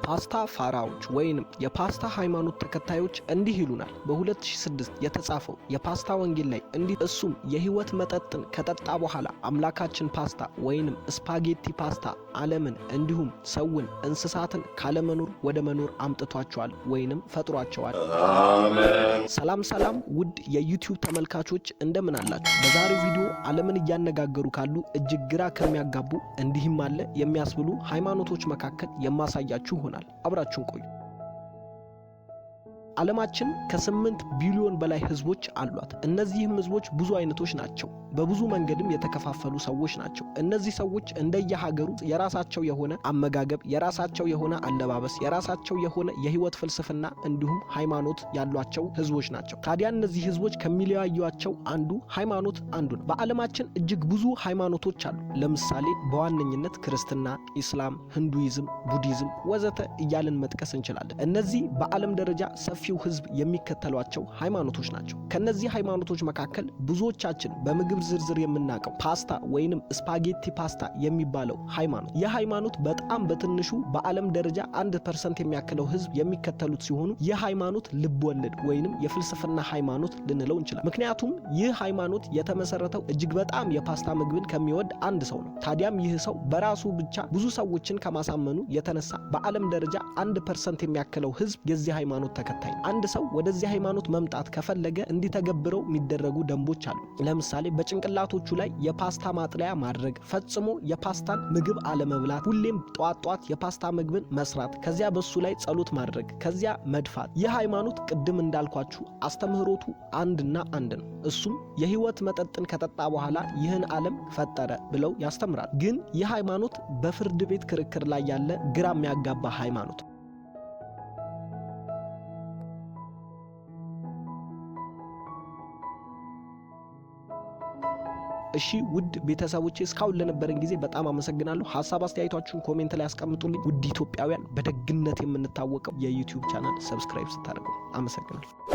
የፓስታ ፋራዎች ወይንም የፓስታ ሃይማኖት ተከታዮች እንዲህ ይሉናል። በ2006 የተጻፈው የፓስታ ወንጌል ላይ እንዲህ እሱም የህይወት መጠጥን ከጠጣ በኋላ አምላካችን ፓስታ ወይንም ስፓጌቲ ፓስታ ዓለምን እንዲሁም ሰውን እንስሳትን ካለመኖር ወደ መኖር አምጥቷቸዋል ወይንም ፈጥሯቸዋል። አሜን። ሰላም ውድ የዩቲዩብ ተመልካቾች እንደምን አላችሁ? በዛሬው ቪዲዮ ዓለምን እያነጋገሩ ካሉ እጅግ ግራ ከሚያጋቡ እንዲህም አለ የሚያስብሉ ሃይማኖቶች መካከል የማሳያችሁ ይሆናል። አብራችሁን ቆዩ። ዓለማችን ከ8 ቢሊዮን በላይ ህዝቦች አሏት። እነዚህም ህዝቦች ብዙ አይነቶች ናቸው። በብዙ መንገድም የተከፋፈሉ ሰዎች ናቸው። እነዚህ ሰዎች እንደየሀገሩ የራሳቸው የሆነ አመጋገብ፣ የራሳቸው የሆነ አለባበስ፣ የራሳቸው የሆነ የህይወት ፍልስፍና እንዲሁም ሃይማኖት ያሏቸው ህዝቦች ናቸው። ታዲያ እነዚህ ህዝቦች ከሚለያዩአቸው አንዱ ሃይማኖት አንዱ ነው። በዓለማችን እጅግ ብዙ ሃይማኖቶች አሉ። ለምሳሌ በዋነኝነት ክርስትና፣ ኢስላም፣ ህንዱይዝም፣ ቡዲዝም ወዘተ እያልን መጥቀስ እንችላለን። እነዚህ በዓለም ደረጃ ሰፊው ህዝብ የሚከተሏቸው ሃይማኖቶች ናቸው። ከነዚህ ሃይማኖቶች መካከል ብዙዎቻችን በምግብ ዝርዝር የምናውቀው ፓስታ ወይንም ስፓጌቲ ፓስታ የሚባለው ሃይማኖት የሃይማኖት በጣም በትንሹ በዓለም ደረጃ 1% የሚያክለው ህዝብ የሚከተሉት ሲሆኑ ይህ ሃይማኖት ልብ ወለድ ወይንም የፍልስፍና ሃይማኖት ልንለው እንችላለን። ምክንያቱም ይህ ሃይማኖት የተመሰረተው እጅግ በጣም የፓስታ ምግብን ከሚወድ አንድ ሰው ነው። ታዲያም ይህ ሰው በራሱ ብቻ ብዙ ሰዎችን ከማሳመኑ የተነሳ በዓለም ደረጃ 1% የሚያክለው ህዝብ የዚህ ሃይማኖት ተከታይ ነው። አንድ ሰው ወደዚህ ሃይማኖት መምጣት ከፈለገ እንዲተገብረው የሚደረጉ ደንቦች አሉ። ለምሳሌ በጭንቅላቶቹ ላይ የፓስታ ማጥለያ ማድረግ፣ ፈጽሞ የፓስታን ምግብ አለመብላት፣ ሁሌም ጧት የፓስታ ምግብን መስራት፣ ከዚያ በሱ ላይ ጸሎት ማድረግ፣ ከዚያ መድፋት። ይህ ሃይማኖት ቅድም እንዳልኳችሁ አስተምህሮቱ አንድና አንድ ነው። እሱም የህይወት መጠጥን ከጠጣ በኋላ ይህን ዓለም ፈጠረ ብለው ያስተምራል። ግን ይህ ሃይማኖት በፍርድ ቤት ክርክር ላይ ያለ ግራ የሚያጋባ ሃይማኖት። እሺ ውድ ቤተሰቦቼ እስካሁን ለነበረን ጊዜ በጣም አመሰግናለሁ። ሐሳብ አስተያየታችሁን ኮሜንት ላይ አስቀምጡልኝ። ውድ ኢትዮጵያውያን በደግነት የምንታወቀው የዩቲዩብ ቻናል ሰብስክራይብ ስታደርጉ አመሰግናለሁ።